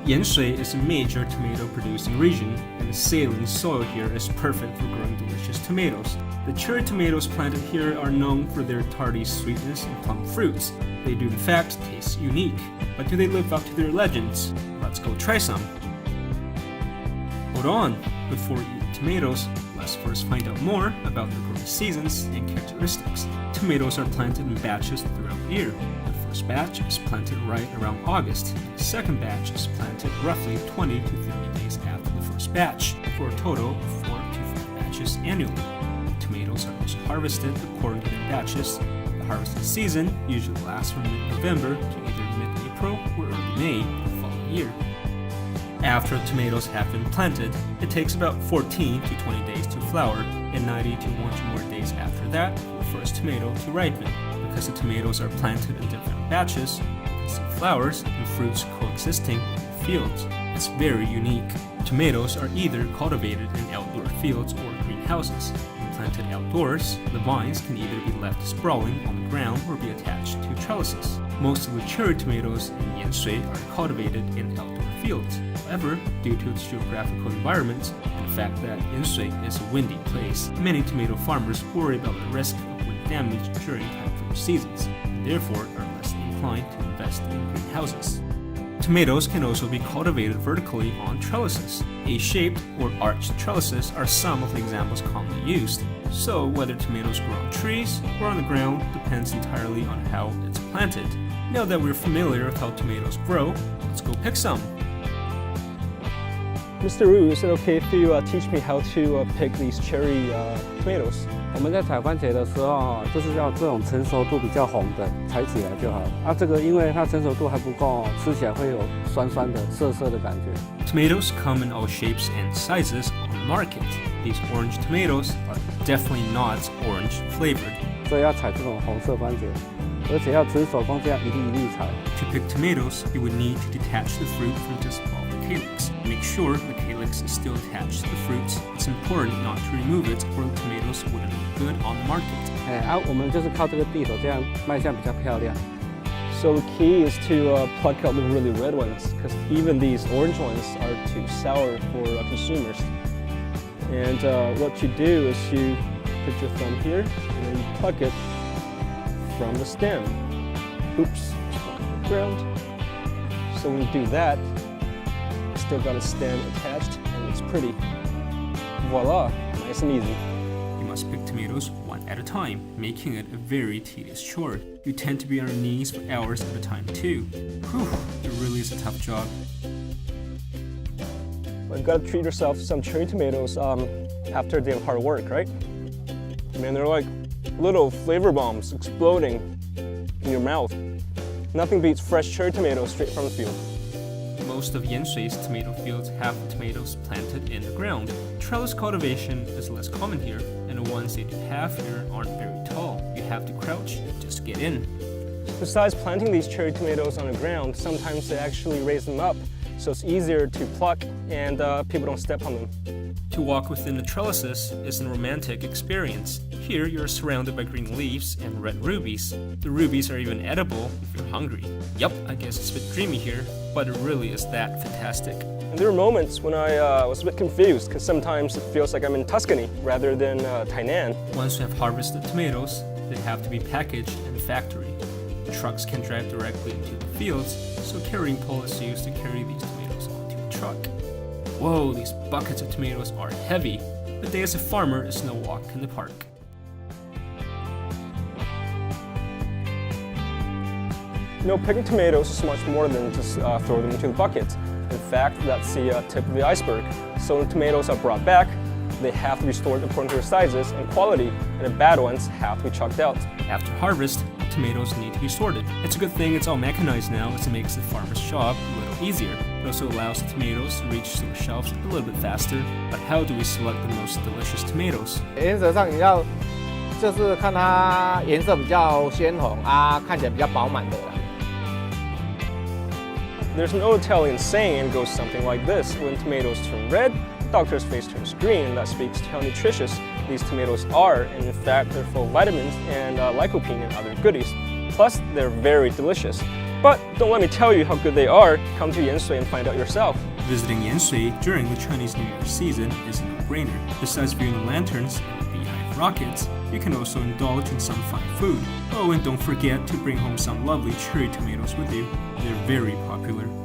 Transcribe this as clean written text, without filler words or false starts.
盐水 is a major tomato producing region, and the saline soil here is perfect for growing delicious tomatoes. The cherry tomatoes planted here are known for their tardy sweetness and plump fruits. They do in fact taste unique, but do they live up to their legends? Let's go try some. Hold on, before eating tomatoes, let's first find out more about their growing seasons and characteristics. Tomatoes are planted in batches throughout the year. The first batch is planted right around August. The second batch is planted roughly 20 to 30 days after the first batch, for a total of 4 to 5 batches annually. Tomatoes are also harvested according to their batches. The harvesting season usually lasts from mid-November to either mid-April or early May the following year. After tomatoes have been planted, it takes about 14 to 20 days to flower, and 90 to 100 more days after that for the first tomato to ripen. Because the tomatoes are planted in different batches, you can see flowers and fruits coexisting in the fields. It's very unique. Tomatoes are either cultivated in outdoor fields or greenhouses. When planted outdoors, the vines can either be left sprawling on the ground or be attached to trellises. Most of the cherry tomatoes in Yanshui are cultivated in outdoor fields. However, due to its geographical environment and the fact that Yanshui is a windy place, many tomato farmers worry about the risk of wind damage during typhoon seasons, and therefore are less inclined to invest in greenhouses. Tomatoes can also be cultivated vertically on trellises. A-shaped or arched trellises are some of the examples commonly used. So whether tomatoes grow on trees or on the ground depends entirely on how it's planted. Now that we're familiar with how tomatoes grow, let's go pick some. Mr. Wu, is it okay if you teach me how to pick these cherry tomatoes? 我们在采番茄的时候，就是要这种成熟度比较红的采起来就好。这个因为它成熟度还不够，吃起来会有酸酸的、涩涩的感觉。Tomatoes come in all shapes and sizes on the market. These orange tomatoes are definitely not orange flavored. 所以要采这种红色番茄，而且要只手工这样一粒一粒采。To pick tomatoes, you would need to detach the fruit from just all the calyx. Make sure the calyx is still attached to the fruit. It's important not to remove it, or the tomatoes wouldn't look good on the market. 我们就是靠这个地头，这样卖相比较漂亮。So the key is to pluck out the really red ones, because even these orange ones are too sour for consumers. And what you do is you put your thumb here, and then you pluck it from the stem. Oops, on the ground. So when you do that, it's still got a stem attached, and it's pretty. Voila, nice and easy. You must pick tomatoes one at a time, making it a very tedious chore. You tend to be on your knees for hours at a time too. Whew, it really is a tough job. Well, you've got to treat yourself to some cherry tomatoes after a day of hard work, right? Man, they're like little flavor bombs exploding in your mouth. Nothing beats fresh cherry tomatoes straight from the field. Most of Yanshui's tomato fields have tomatoes planted in the ground. Trellis cultivation is less common here, and the ones they do have here aren't very tall. You have to crouch just to get in. Besides planting these cherry tomatoes on the ground, sometimes they actually raise them up, so it's easier to pluck and people don't step on them. To walk within the trellises is a romantic experience. Here you're surrounded by green leaves and red rubies. The rubies are even edible if you're hungry. Yup, I guess it's a bit dreamy here, but it really is that fantastic. And there were moments when I was a bit confused, because sometimes it feels like I'm in Tuscany rather than Tainan. Once you have harvested tomatoes, they have to be packaged in the factory. Trucks can drive directly into the fields, so a carrying pole is used to carry these tomatoes onto a truck. Whoa, these buckets of tomatoes are heavy. The day as a farmer is no walk in the park. You know, picking tomatoes is much more than just throw them into the bucket. In fact, that's the tip of the iceberg. So when tomatoes are brought back, they have to be stored according to their sizes and quality, and the bad ones have to be chucked out. After harvest, tomatoes need to be sorted. It's a good thing it's all mechanized now, as it makes the farmer's job a little easier. It also allows the tomatoes to reach to the shelves a little bit faster. But how do we select the most delicious tomatoes? 原则上你要就是看它颜色比较鲜红看起来比较饱满的啦。There's an old Italian saying, it goes something like this: when tomatoes turn red, the doctor's face turns green, and that speaks to how nutritious these tomatoes are, and in fact they're full of vitamins and lycopene and other goodies. Plus, they're very delicious. But don't let me tell you how good they are. Come to 盐水 and find out yourself. Visiting Yansui during the Chinese New Year season is a no-brainer. Besides viewing the lanterns and the beehive rockets, you can also indulge in some fine food. Oh, and don't forget to bring home some lovely cherry tomatoes with you. They're very popular.